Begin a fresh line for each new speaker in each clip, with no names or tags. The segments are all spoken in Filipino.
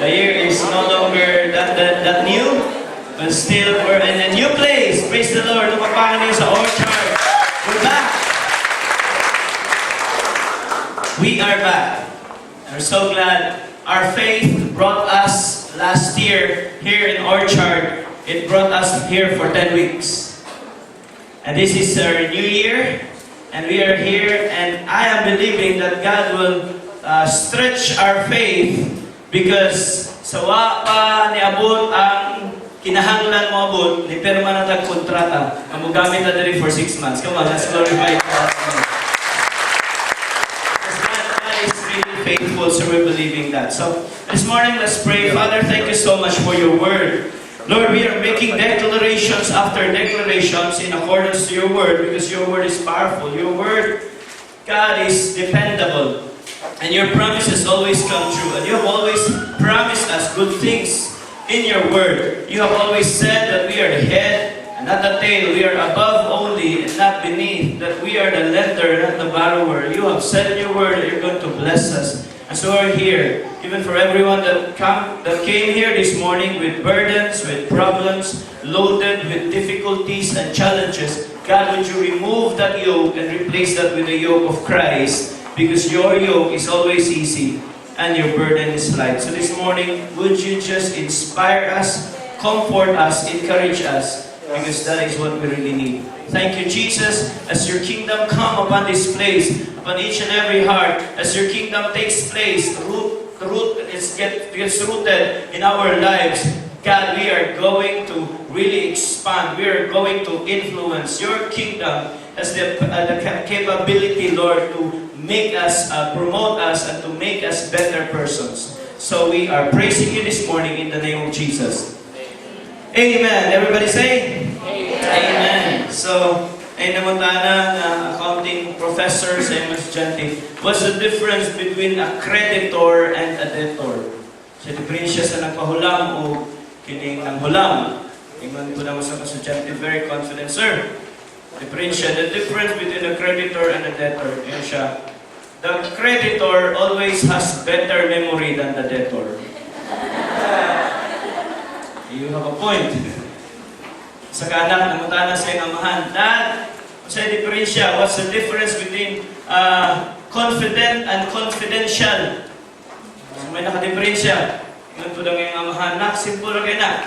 The year is no longer that new, but still we're in a new place. Praise the Lord. Lumapangan niyo sa Orchard. We're back. We are back. We're so glad. Our faith brought us last year here in Orchard. It brought us here for 10 weeks. And this is our new year. And we are here. And I am believing that God will stretch our faith because sa wa pa niabot ang kinahanglan mo abot, ni perma na tag-kontrata. Ang gamit na diri for 6 months. Come on, let's glorify God. God is really faithful, so we're believing that. So, this morning, let's pray. Father, thank you so much for your word. Lord, we are making declarations after declarations in accordance to your word because your word is powerful. Your word, God, is dependable. And your promises always come true. And you have always promised us good things in your word. You have always said that we are the head and not the tail. We are above only and not beneath. That we are the lender, not the borrower. You have said in your word that you're going to bless us. And so we're here, even for everyone that came here this morning with burdens, with problems, loaded with difficulties and challenges. God, would you remove that yoke and replace that with the yoke of Christ? Because your yoke is always easy and your burden is light. So this morning, would you just inspire us, comfort us, encourage us? Because that is what we really need. Thank you, Jesus, as your kingdom come upon this place, upon each and every heart, as your kingdom takes place, the root gets rooted in our lives. God, we are going to really expand. We are going to influence. Your kingdom has the capability, Lord, to make us, promote us, and to make us better persons. So we are praising you this morning in the name of Jesus. Amen. Everybody say? Amen. Amen. So, ay namutana na accounting professor sa mga estudyante, what's the difference between a creditor and a debtor? Sa diferensya sa nagpahulam o kining nanghulam. Ingon ko naman sa estudyante, very confident, sir. Diferensya, the difference between a creditor and a debtor. Yan siya. The creditor always has better memory than the debtor. You have a point. Sa kanak, namutana sa iyong amahan. Dad, sa diferensya, what's the difference between confident and confidential? So may nakadiferensya. Yun po lang iyong amahan. Nak, simple lang kayo na.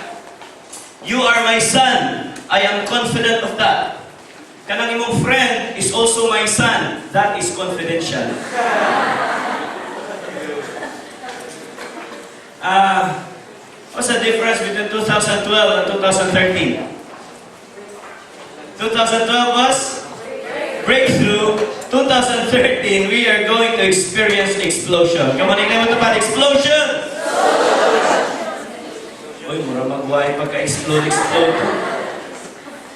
You are my son. I am confident of that. Kanang imong friend is also my son. That is confidential. What's the difference between 2012 and 2013? 2012 was breakthrough. 2013, we are going to experience explosion. Come on, ikaw mo ito pa, explosion! Uy, mura magway pagka-explode.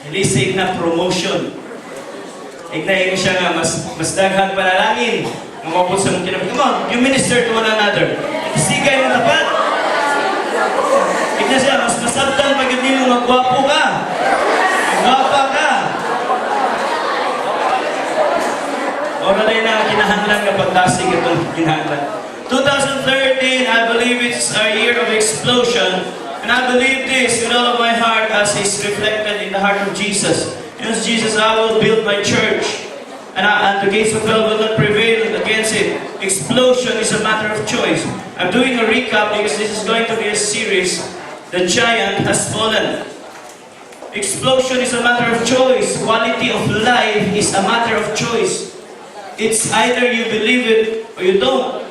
Hilisig na promotion. Ignayin siya nga, mas daghan panalangin. Ngumapot sa mong kinapit. Come on, you minister to one another. Isigay mo tapat. Igna siya, mas masabtan pag hindi mo magwapo ka. Magwapa ka. Ora na yun ang kinahanglan kapag tasig itong kinahanglan. 2013, I believe it's our year of explosion. And I believe this with all of my heart as is reflected in the heart of Jesus. Yes, Jesus, I will build my church. And the gates of hell will not prevail against it. Explosion is a matter of choice. I'm doing a recap because this is going to be a series. The giant has fallen. Explosion is a matter of choice. Quality of life is a matter of choice. It's either you believe it or you don't.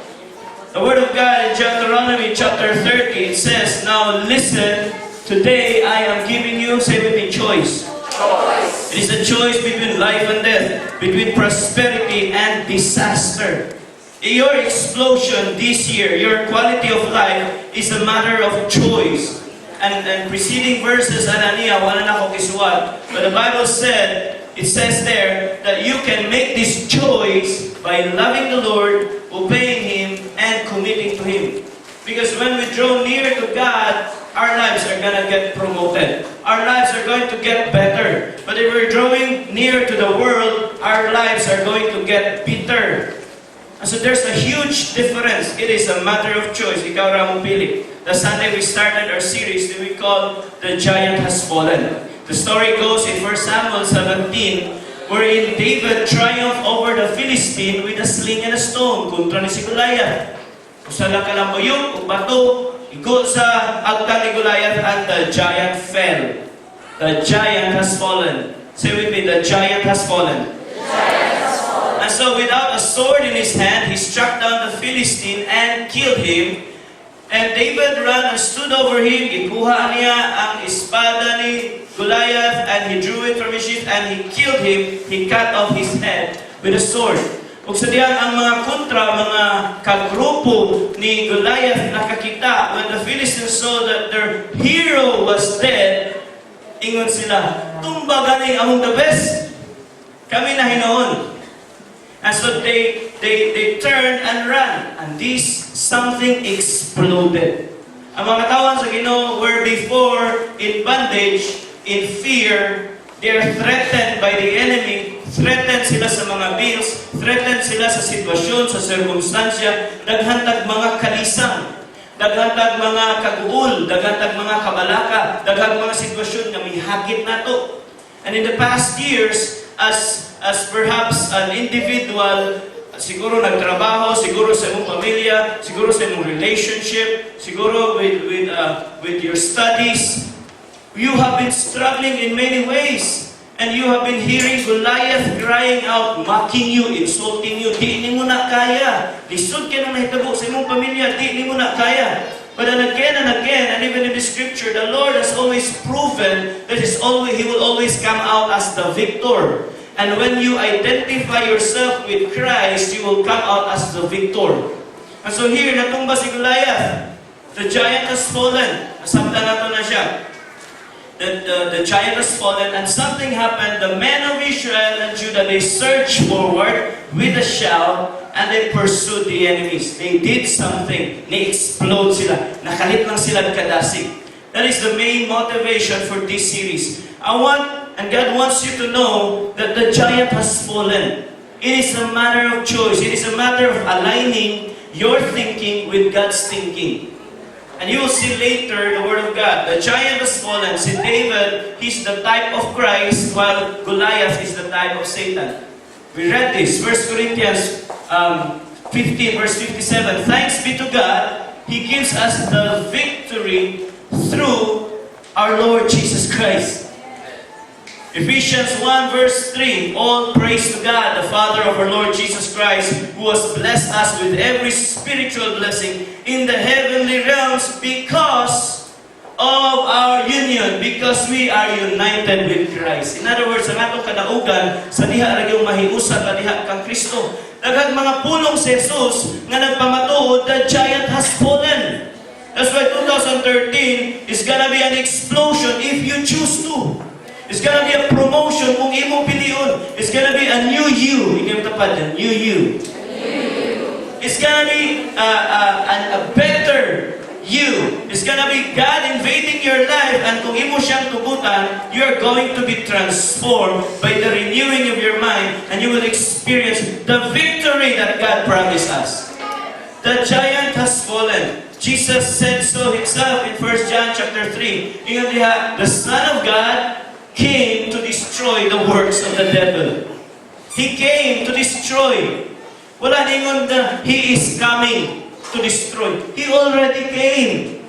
The Word of God in Deuteronomy chapter 30, it says, now listen, today I am giving you, say with me, choice. It is a choice between life and death, between prosperity and disaster. Your explosion this year, your quality of life is a matter of choice. And preceding verses, Ananiya, wala na ko kisuwat. But the Bible said, it says there, that you can make this choice by loving the Lord, obeying Him, and committing to Him. Because when we draw near to God, our lives are gonna get promoted. Our lives are going to get better. But if we're drawing near to the world, our lives are going to get bitter. And so there's a huge difference. It is a matter of choice. Ikaw ra mong pili. The Sunday we started our series that we call The Giant Has Fallen. The story goes in 1 Samuel 17, wherein David triumphed over the Philistine with a sling and a stone kontra ni si Goliath. Usala ka lang buyog, ug bato, igo sa agtang ni Goliath, and the giant fell. The giant has fallen. Say with me, the giant has fallen. And so without a sword in his hand, he struck down the Philistine and killed him. And David ran and stood over him. Ikuha niya ang espada ni Goliath and he drew it from his sheath and he killed him. He cut off his head with a sword. Ug sa diyan ang mga kontra, mga kagrupo ni Goliath nakakita, when the Philistines saw that their hero was dead, ingon sila, tumba gani among the best. Kami na hinoon. And so they turned and ran. And something exploded. Ang mga katawan sa Ginoo were before in bondage, in fear. They are threatened by the enemy. Threatened sila sa mga bills. Threatened sila sa sitwasyon, sa sirkumstansya. Daghantag mga kalisang. Daghantag mga kaguol. Daghantag mga kabalaka. Daghantag mga sitwasyon na may hagit nato. And in the past years, as perhaps an individual, siguro nagtrabaho, siguro sa imong pamilya, siguro sa imong relationship, siguro with your studies, you have been struggling in many ways. And you have been hearing Goliath crying out, mocking you, insulting you, di ni mo na kaya. Lisod ka na nahitabo sa imong pamilya, di ni mo na kaya. But then again, and even in the scripture, the Lord has always proven that He will always come out as the victor. And when you identify yourself with Christ, you will come out as the victor. And so here, natumba si Goliath. The giant has fallen. Nasabta na to na siya. The giant has fallen and something happened. The men of Israel and Judah, they surged forward with a shout and they pursued the enemies. They did something. Ni-explode sila. Nakalit lang sila kadasig. That is the main motivation for this series. And God wants you to know that the giant has fallen. It is a matter of choice. It is a matter of aligning your thinking with God's thinking. And you will see later the Word of God. The giant has fallen. See, David, he's the type of Christ, while Goliath is the type of Satan. We read this, 1 Corinthians 15, verse 57. Thanks be to God, He gives us the victory through our Lord Jesus Christ. Ephesians 1 verse 3, all praise to God, the Father of our Lord Jesus Christ, who has blessed us with every spiritual blessing in the heavenly realms because of our union, because we are united with Christ. In other words, ang atong kadaugan, sa diha ra yung mahiusa, sa diha kang Kristo. Daghang mga pulong si Jesus nga nagpamatuod, the giant has fallen. That's why 2013 is gonna be an explosion if you choose to. It's gonna be a promotion kung imong piliun. It's gonna be a new you. Inyong tapad, a new you. It's gonna be a better you. It's gonna be God invading your life, and kung imo siyang tugutan, you are going to be transformed by the renewing of your mind, and you will experience the victory that God promised us. The giant has fallen. Jesus said so himself in 1 John chapter 3. Ingon diha, the Son of God came to destroy the works of the devil. He came to destroy. Wala ningon na He is coming to destroy. He already came.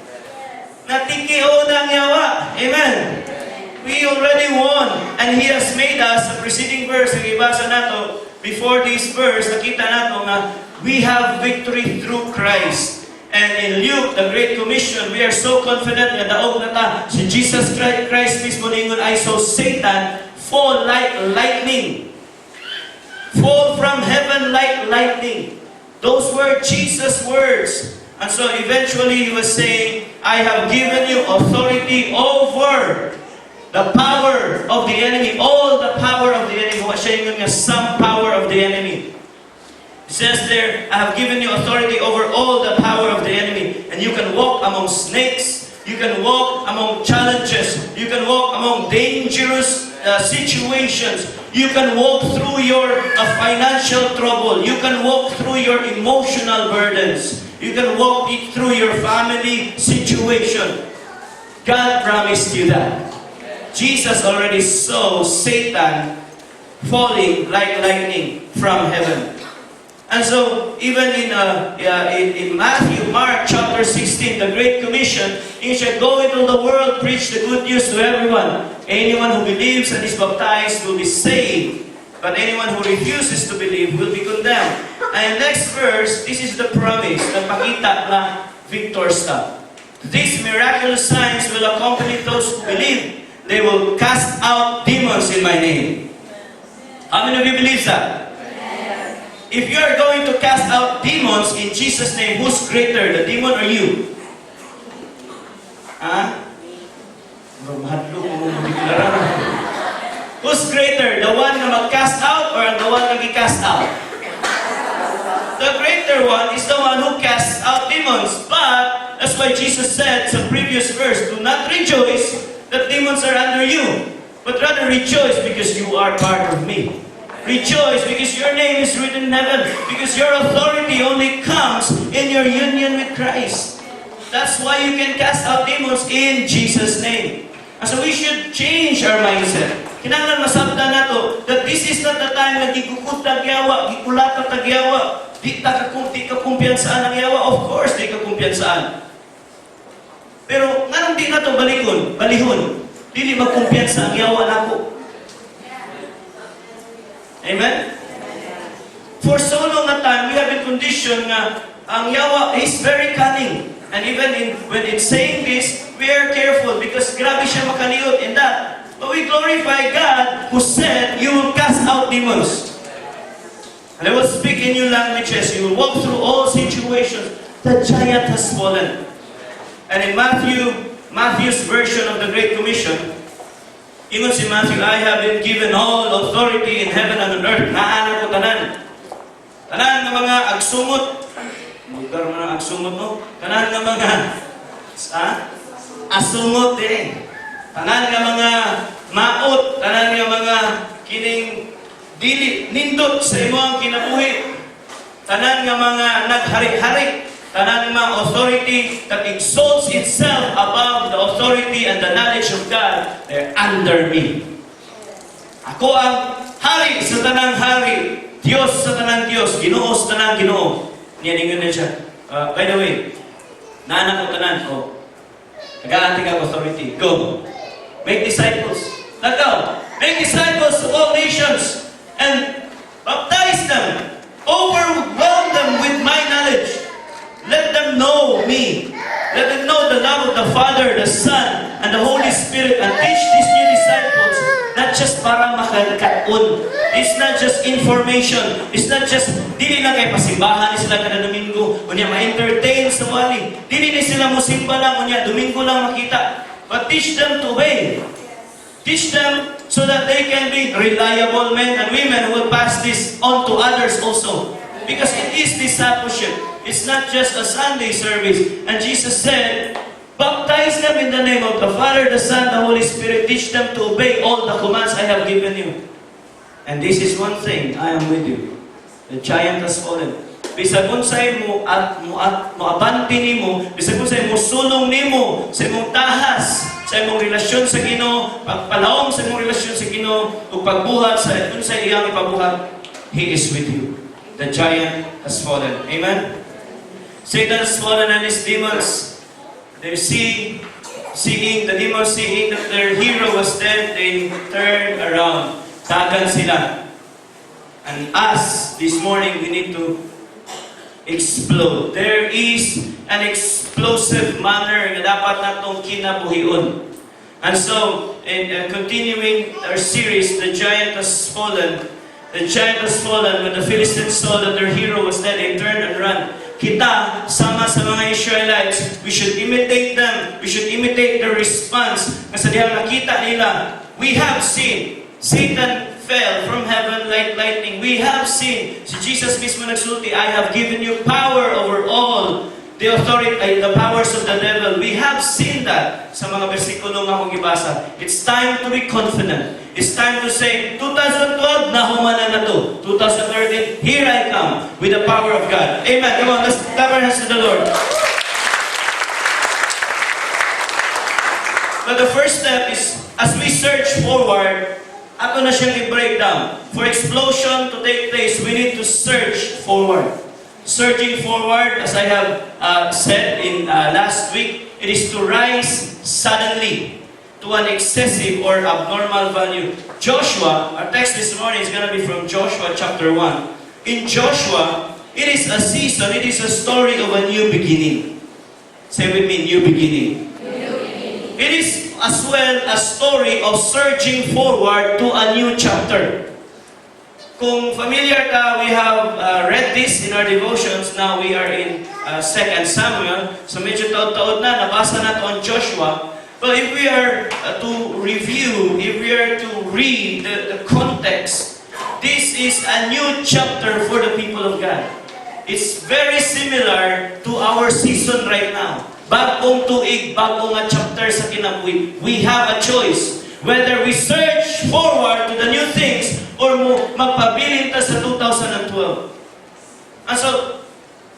Natikio ng yawa. Amen. We already won. And He has made us, the preceding verse, ang ibasa nato, before this verse, nakita nato na we have victory through Christ. And in Luke, the Great Commission, we are so confident na daog na ta, si Jesus Christ mismo ningon, I saw Satan fall like lightning. Fall from heaven like lightning. Those were Jesus' words. And so eventually He was saying, I have given you authority over the power of the enemy. All the power of the enemy. Wa siya yung some power of the enemy. It says there, I have given you authority over all the power of the enemy. And you can walk among snakes. You can walk among challenges. You can walk among dangerous situations. You can walk through your financial trouble. You can walk through your emotional burdens. You can walk through your family situation. God promised you that. Jesus already saw Satan falling like lightning from heaven. And so, even in Matthew, Mark chapter 16, the Great Commission, you shall go into the world, preach the good news to everyone. Anyone who believes and is baptized will be saved, but anyone who refuses to believe will be condemned. And next verse, this is the promise na pakita na victors ka. These miraculous signs will accompany those who believe. They will cast out demons in my name. How many of you believe that? If you are going to cast out demons in Jesus' name, who's greater, the demon or you? Who's greater, the one na mag-cast out or the one na nag-cast out? The greater one is the one who casts out demons. But, that's why Jesus said sa previous verse, do not rejoice that demons are under you, but rather rejoice because you are part of me. Rejoice because your name is written in heaven, because your authority only comes in your union with Christ. That's why you can cast out demons in Jesus' name. And so we should change our mindset. Kinahanglan masabtan nato that this is not the time na gikukut tagyawa, gikulata tagyawa, di ka kumpiyansaan ang yawa. Of course, di ka kumpiyansaan. Pero nganong di na to balihon, dili magkumpiyansa ang yawa nako. Amen? For so long a time, we have been conditioned na ang yawa is very cunning. And even when it's saying this, we are careful because grabe siya makaliot in that. But we glorify God who said, you will cast out demons. And I will speak in new languages. You will walk through all situations. The giant has fallen. And in Matthew's version of the Great Commission, ingon si Matthew, I have been given all authority in heaven and on earth. Naana ko tanan. Tanan ng mga agsumot. Lugar mo ng agsumot, no? Tanan ng mga asumot eh. Tanan ng mga maot. Tanan ng mga kining dili, nindot sa imong kinabuhi. Tanan ng mga naghari-hari. Tanan ng mga authority that exalts itself above the authority and the knowledge of God, they're under me. Ako ang hari sa tanang hari, Diyos sa tanang Diyos, Ginoo sa tanang Ginoo. Niyaningon na siya. By the way, naanak ko tanan ko. Nag-aanting ang authority. Go. Make disciples. Nagaw. Make disciples of all nations and baptize them. Overwhelm them with my knowledge. Let them know me. Let them know the love of the Father, the Son, and the Holy Spirit, and teach these new disciples not just para makalkaon. It's not just information. It's not just, dili na kay pasimbahan ni sila kada Domingo, unya ma-entertain sa wali. Dili na sila musimba lang, unya Domingo lang makita. But teach them to obey. Teach them so that they can be reliable men and women who will pass this on to others also. Because it is discipleship. It's not just a Sunday service. And Jesus said, baptize them in the name of the Father, the Son, the Holy Spirit. Teach them to obey all the commands I have given you. And this is one thing, I am with you. The giant has fallen. Bisag unsay mo abante nimo, bisag unsay mo sulong nimo sa imong tahas, sa imong relasyon sa Ginoo, pagpalawom sa imong relasyon sa Ginoo, ug pagbuhat sa unsay iyang ipabuhat, He is with you. The giant has fallen. Amen? Satan has fallen and his demons. They're seeing the demons seeing that their hero was dead, they turned around. Tagan sila. And us, this morning, we need to explode. There is an explosive manner na dapat natong kinabuhion. And so, in continuing our series, The Giant Has Fallen, the giant has fallen. When the Philistines saw that their hero was dead, they turned and ran. Kita, sama sa mga Israelites, we should imitate them. We should imitate their response. Kasi dihang nakita nila, we have seen Satan fell from heaven like lightning. We have seen, si Jesus mismo nagsulti, I have given you power over all the authority, the powers of the devil. We have seen that sa mga bersikulo nga akong gibasa. It's time to be confident. It's time to say, 2012, nahumanan na to. 2013, here I come with the power of God. Amen. Come on, let's clap our hands to the Lord. But the first step is, as we search forward, ato na siyang i-break down. For explosion to take place, we need to search forward. Searching forward, as I have said in last week, it is to rise suddenly to an excessive or abnormal value. Joshua, our text this morning is going to be from Joshua chapter 1. In Joshua, it is a season, it is a story of a new beginning. Say with me, new beginning. It is as well a story of surging forward to a new chapter. Kung familiar ka, we have read this in our devotions. Now we are in 2 Samuel. So medyo taod-taod na, nabasa natin on Joshua. But if we are to review, if we are to read the context, this is a new chapter for the people of God. It's very similar to our season right now. Bagong tuig, bagong chapter sa kinabuhi. We have a choice. Whether we search forward to the new things or magpabilin ta sa 2012. And so,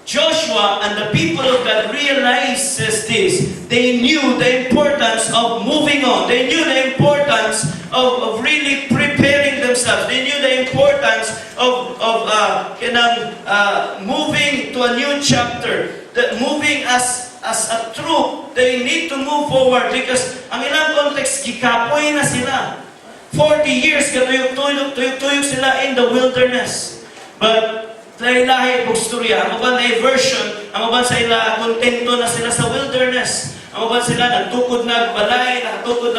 Joshua and the people of God realizes this. They knew the importance of moving on. They knew the importance of really preparing themselves. They knew the importance of moving to a new chapter. Moving as a troop, they need to move forward because ang ilang context, gikapoy na sila. 40 years, tuyok-tuyok sila in the wilderness. But, lahi-lahi pong storya. Ang uban ay version, ang uban sa ila, kontento na sila sa wilderness. Ang uban sila, nagtukod ng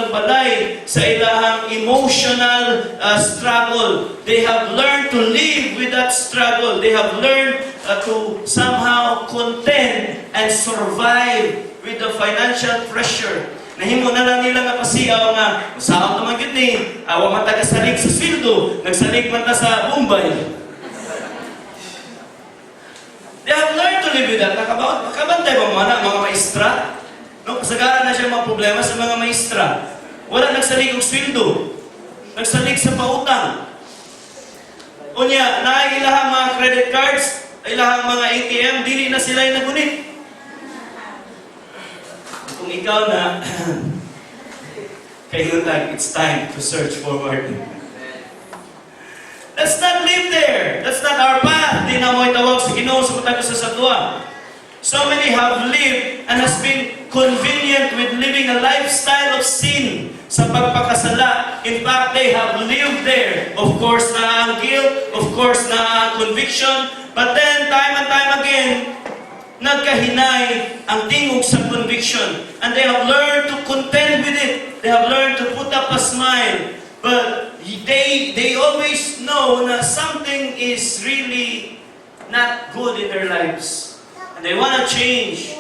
balay sa ilahang emotional struggle. They have learned to live with that struggle. They have learned to somehow contend and survive with the financial pressure. Nahimo na lang nila nga pasiyaw nga, saan naman yun ni, awa man tagasalig sa sweldo, nagsalig man ta sa Bombay. They have learned to live with that. Nakabantay ba mga maestra? No, kasagaran na siya mga problema sa mga maestra. Wala nagsalig ang sweldo. Nagsalig sa pautang. Unya, nailahang mga credit cards, ilahang mga ATM, dili na sila yung nagunit. Kung ikaw na, kayo it's time to search forward. Let's not live there. That's not our path. Di na mo itawag sa Ginoo sa matag sa sadwa. So many have lived and has been convenient with living a lifestyle of sin sa pagpakasala. In fact, they have lived there. Of course, na ang guilt. Of course, na ang conviction. But then, time and time again, nagkahinay ang tingog sa conviction. And they have learned to contend with it. They have learned to put up a smile. But they always know that something is really not good in their lives. And they want to change.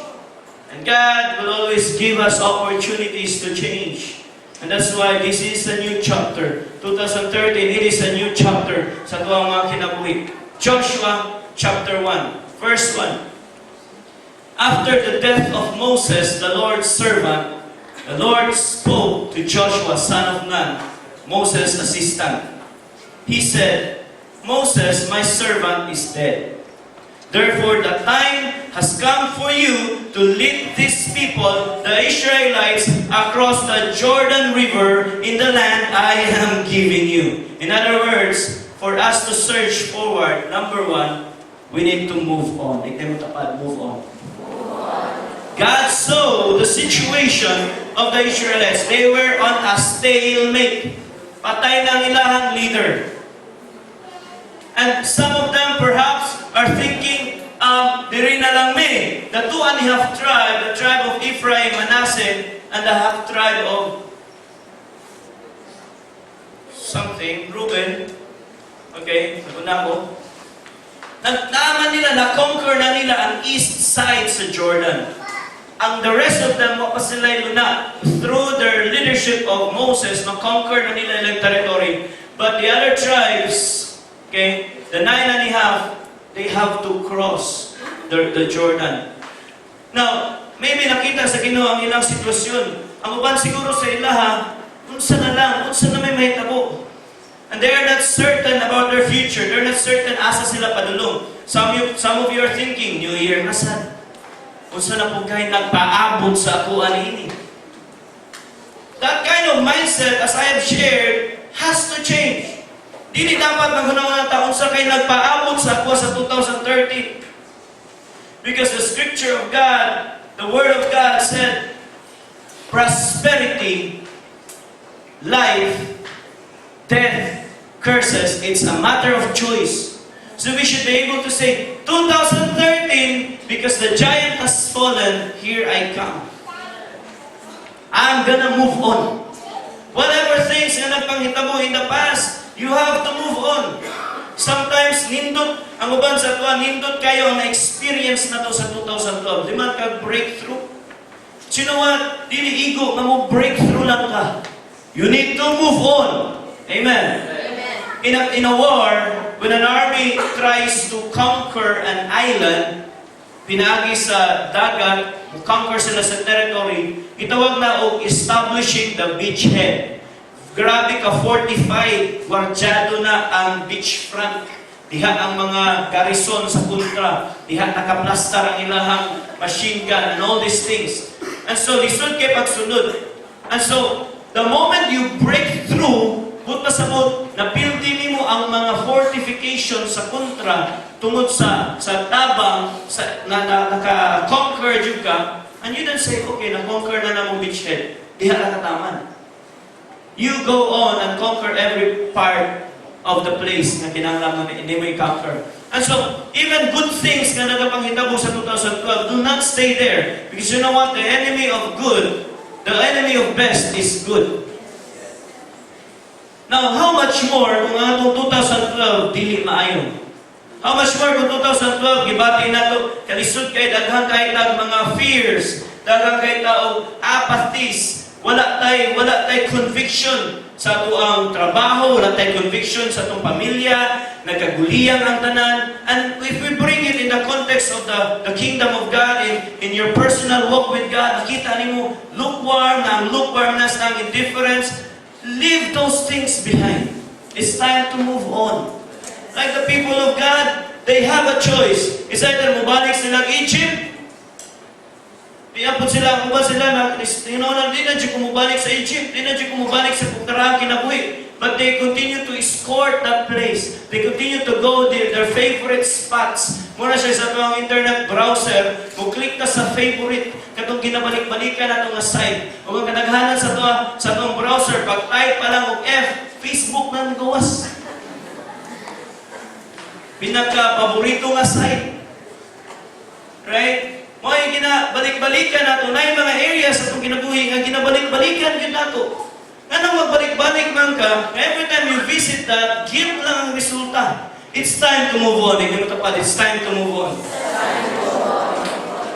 And God will always give us opportunities to change. And that's why this is a new chapter. 2013, it is a new chapter sa tuwang mga kinabuhi. Joshua chapter 1, verse 1. After the death of Moses, the Lord's servant, the Lord spoke to Joshua, son of Nun, Moses' assistant. He said, Moses, my servant, is dead. Therefore, the time has come for you to lead these people, the Israelites, across the Jordan River in the land I am giving you. In other words, for us to search forward, number one, we need to move on. Move on. God saw the situation of the Israelites. They were on a stalemate. Patay ng ilahang leader. And some of them perhaps are thinking, diri na lang me. The 2.5 tribe, the tribe of Ephraim, Manasseh, and the half tribe of something, Reuben. Okay, naguna ko. Nagtama nila, na-conquer na nila ang east side sa Jordan. Ang the rest of them, wapa sila luna. Through their leadership of Moses, na-conquer na nila ilang territory. But the other tribes, okay, the 9.5, they have to cross the Jordan. Now, maybe nakita sa Ginoo ang ilang sitwasyon. Ang uban siguro sa ilaha, unsa na may mahitabo. And they are not certain about their future. They're not certain asa sila padulong. Some of you are thinking, New Year na sad. Unsa na po kayo nagpaabot sa akuan ini. That kind of mindset, as I have shared, has to change. Dili dapat maghunaw ng taon sa kayo nagpaabot sa ako sa 2030. Because the scripture of God, the word of God said, prosperity, life, death, curses, it's a matter of choice. So we should be able to say, 2013, because the giant has fallen, here I come. I'm gonna move on. Whatever things na nagpanghitabo in the past, you have to move on. Sometimes, nindot, ang uban sa tuwa, nindot kayo ang experience na to sa 2012. Di man ka-breakthrough. You know what? Dili igo, nga mo breakthrough lang ka. You need to move on. Amen. In a war, when an army tries to conquer an island, pinaagi sa dagat, conquer sila sa territory, itawag na og establishing the beachhead. Grabe ka, 45, gwardyado na ang beachfront. Diha ang mga garrison sa kontra. Diha nakaplastar ang ilahang machine gun and all these things. And so, lisod kay pagsunod. And so, the moment you break through, buta sa mood, napildi mo ang mga fortifications sa kontra tungod sa tabang na naka-conquer yung ka, and you don't say, okay, na-conquer na namong beachhead. Diha nakataman. You go on and conquer every part of the place na kinahanglan mo hindi mo i-conquer. And so, even good things na nagapanghitabo sa 2012, do not stay there. Because you know what? The enemy of good, the enemy of best is good. Now, how much more kung ang 2012 dili maayo? How much more kung 2012 gibati na to, kalisod kay daghang kay mga fears, daghang kay tao apathies, wala tay conviction sa tuang trabaho, wala tay conviction sa tuang pamilya, nagkaguliyang ang tanan. And if we bring it in the context of the kingdom of God, in your personal walk with God, nakita nimo lukewarm, na ang lukewarmness, na ang indifference, leave those things behind. It's time to move on. Like the people of God, they have a choice. It's either mubalik sila Egypt, diapot sila, kung ba sila na, di na di kumubalik sa Egypt, di na di kumubalik sa Pukarang kinabuhi. But they continue to escort that place. They continue to go their favorite spots. Muna siya sa itong internet browser, click ka sa favorite, katong ginabalik-balikan na itong site. O kung kanaghanan sa itong browser, pag-type pa lang og F, Facebook na nagawas. Pinagka-paborito nga site. Right? Mo'y ginabalik-balikan nato na yung mga areas sa itong kinabuhi nga ginabalik-balikan yun nato. Nga nang magbalik-balik man ka, every time you visit that, guilt lang ang resulta. It's time to move on. It's time to move on.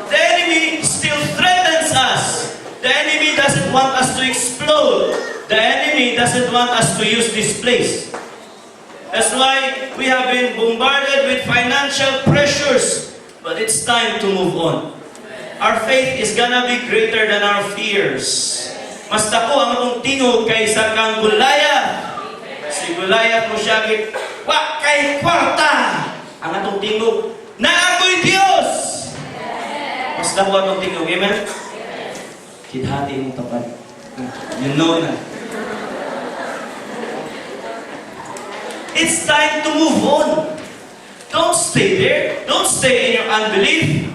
The enemy still threatens us. The enemy doesn't want us to explode. The enemy doesn't want us to use this place. That's why we have been bombarded with financial pressures. But it's time to move on. Our faith is gonna be greater than our fears. Mas dako ang atong tingog kaysa kang Goliath. Si Goliath mo siya wa kay kwarta. Ang atong tingog, na ako'y Diyos. Mas dako ang atong tingog, amen? Kidhati mong tapat. You know na. It's time to move on. Don't stay there. Don't stay in your unbelief.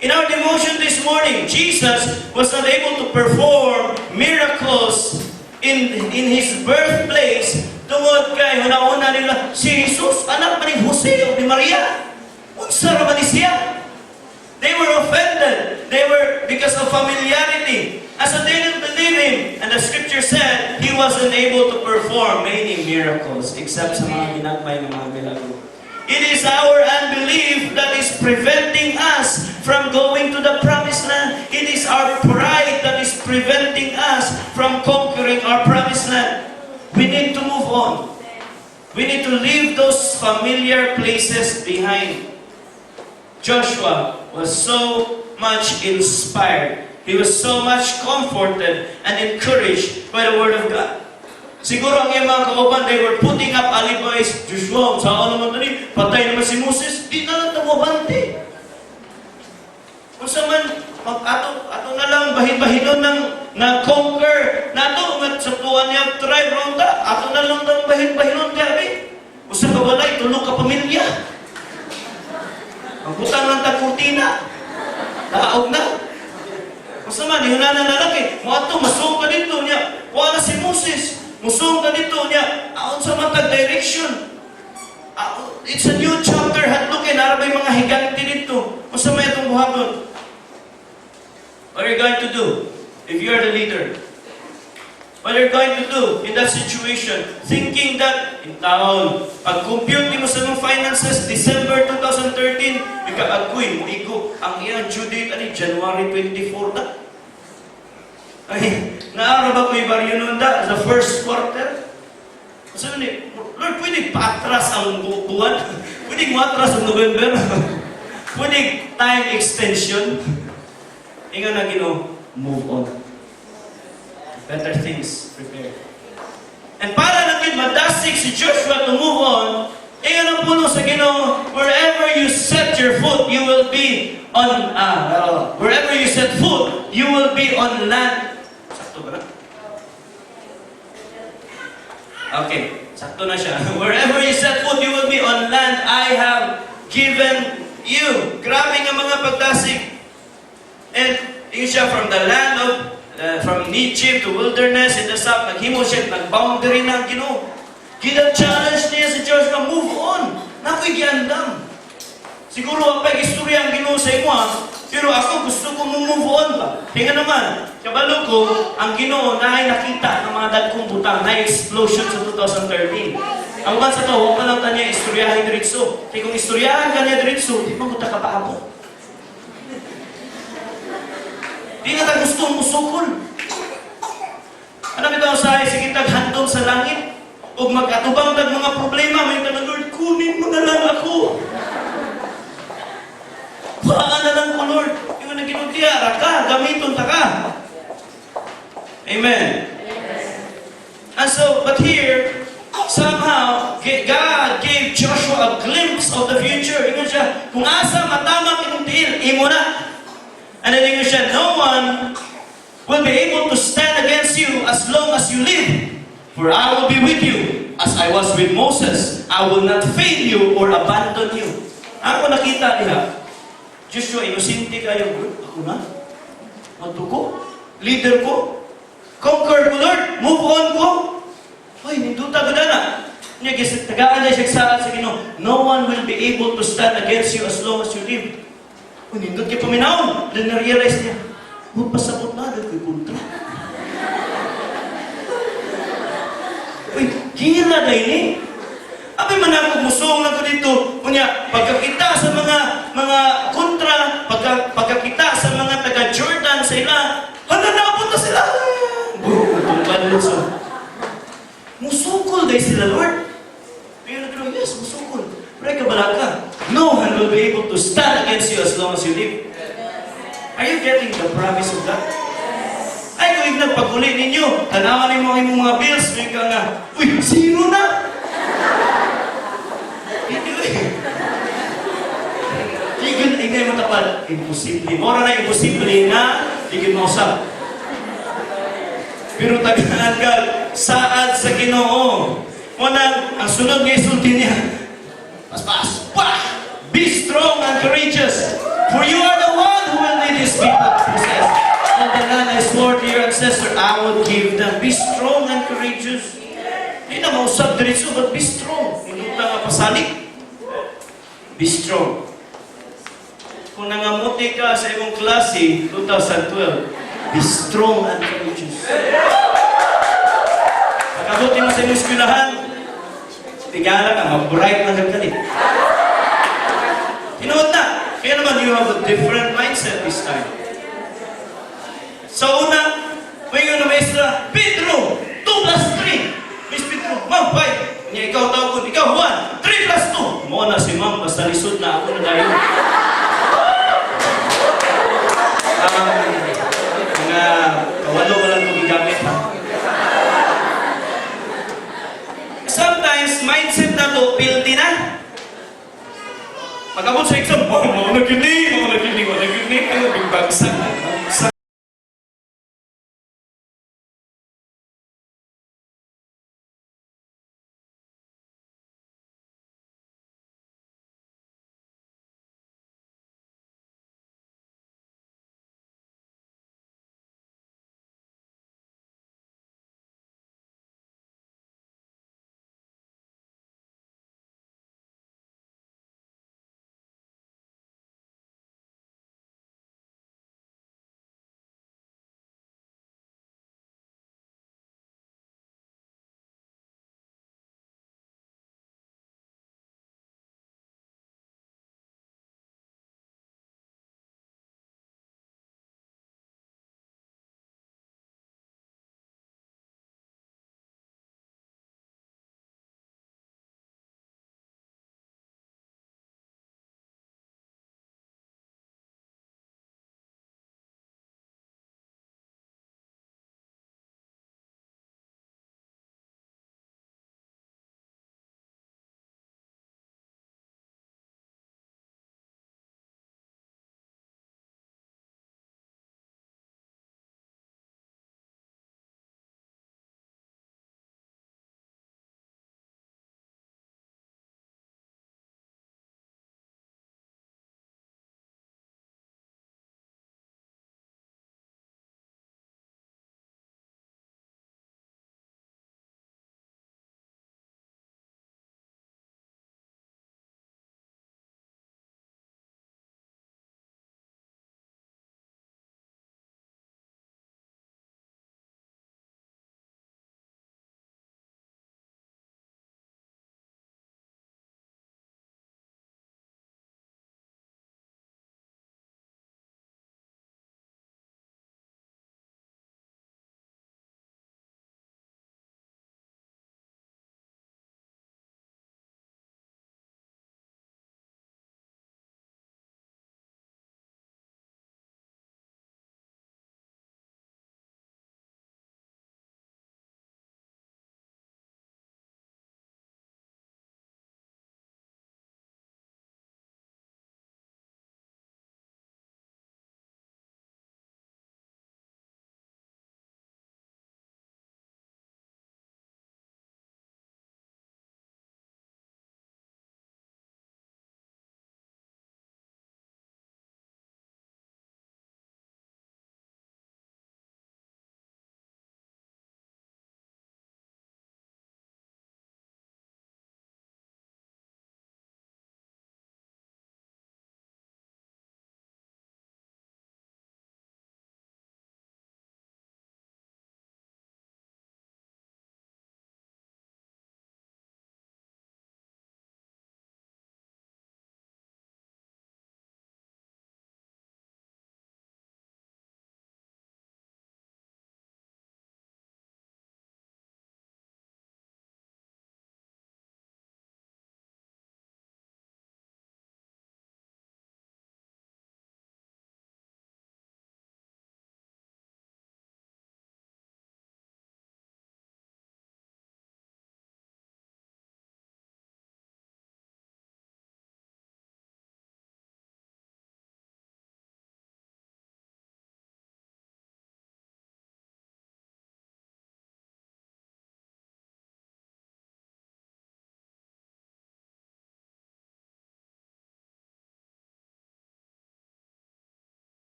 In our devotion this morning, Jesus was not able to perform miracles in His birthplace tungod kay una-una nila, si Jesus, anak pa ni Jose o ni Maria. Unsa ra man siya? They were offended. They were because of familiarity. As they didn't believe Him. And the scripture said, He wasn't able to perform many miracles except sa mga ginagmay ng mga milagro. It is our unbelief that is preventing us from going to the promised land. It is our pride that is preventing us from conquering our promised land. We need to move on. We need to leave those familiar places behind. Joshua was so much inspired. He was so much comforted and encouraged by the Word of God. Siguro ang iyang mga kauban, they were putting up alibis. Joshua, saan naman ito? Patay naman si Moses. Di na lang tawabante. Kung sa man, ato na lang bahin-bahinon ng na-conquer nato at sa tuwan niyang tribe ronda, ato na lang ng bahin-bahinon gabi. Kung sa kawalay, tulog ka pamilya. Ang butang ng tagkurtina. Taog na. Kung sa man, yun na lalaki. Mga ito, masong ka dito niya. Wala si Moses. Musong ka dito niya, aon sa matag direction. It's a new chapter, hadlukin, narabay mga higanti dito. Kung sa may itong buhaton. What are you going to do if you are the leader? What are you going to do in that situation? Thinking that, in taon, pag-compute mo sa mga finances, December 2013, ika-agoy mo, igo, ang iyang due date, January 24 na. Ay, naaraw ba ko ibaryo nun da? Sa first quarter? Sabi ni, Lord, pwede pa-atras ang buwan? Pwede ma-atras ang November? Pwede time extension? Inga na move on. Better things prepare. And para naging madasig si Joshua to move on, inga na puno sa Ginoo, wherever you set your foot, you will be on, wherever you set foot, you will be on land. Okay, sakto na siya. Wherever you set foot, you will be on land I have given you. Grabe nga mga pagdasig. And yun siya from the land of, from Egypt to wilderness in the south, naghimo siya, nag-boundary na Ginoo. Gina-challenge niya si Joshua, move on. Nako'y giandam. Siguro ang pag-istorya ang Ginoo sa imo, pero ako gusto ko move on ba? Hinga naman, kabalo ko, ang Ginoo na ay nakita ng mga dagkong butang na explosion sa 2013. Ang man sa to, huwag pa lang tanya istoryahin diritso. Kaya kung istoryahan ka niya diritso, di pa mo ta kapaabot. Di nga ta gustong musukol. Ano bitaw sa sige taghandom sa langit? O mag-atubang tag mga problema, may tanong, Lord, kunin mo na lang ako. Baka na lang ko, Lord. Yung naginutiara ka, gamiton ta ka. Amen. And so, but here, somehow, God gave Joshua a glimpse of the future. Ingon siya, kung asa matama kitong tiil, imo na. And then ingon siya, no one will be able to stand against you as long as you live. For I will be with you, as I was with Moses. I will not fail you or abandon you. Ako nakita niya, Joshua, inusinti kayo, Lord, ako na? Matuko? Leader ko? Conquer ko, Lord? Move on ko? Ay, ninduta ko na. Niya, tagaan niya siya sa Ginoo, no one will be able to stand against you as long as you live. Ay, nindut kayo paminahon. Then na-realize niya, pasabot na, dahil ko'y kontra. Ay, kira na ini. Abay man ako, musong lang ko dito. Kunya, pagkakita sa mga kontra, pagkakita sa mga taga-Jordan sa ila, hananapot na sila. Itong balanso. Musukol dahil sila, Lord. Pero nagkano, yes, musukol. Pero kabalaka, no one will be able to stand against you as long as you live. Are you getting the promise of God? Ay, kung ibig nagpaguli ninyo, tanawan mo ang mga bills, may ka nga, uy, sino na? Hindi mo tapad, imposible. Mora na imposible na, hindi mo usap. Pero tagaan ka, saad sa Ginoo. Unang, ang sunod ng isulti niya, pas-pas, wah! Be strong and courageous, for you are the one who will lead these people to possess all the land I swore to your ancestor, I will give them. Be strong and courageous. Hindi na mausap diretso, but be strong. Hindi na nga pasalig. Be strong. Kung nangamuti ka sa imong klase, 2012, be strong and courageous. Pagkabuti mo sa imong eskwelahan, tigala ka, mag-bright na nagdalit. Tinuod na. Kaya naman, you have a different mindset this time. Sa una, may yun na maestra, Pedro, 2 plus 3. Miss Pedro, Ma'am, 5. Niya, ikaw tawag, ikaw 1, 3 plus 2. Mo na si Ma'am, basta lisod na ako na dahil.
Mao na gini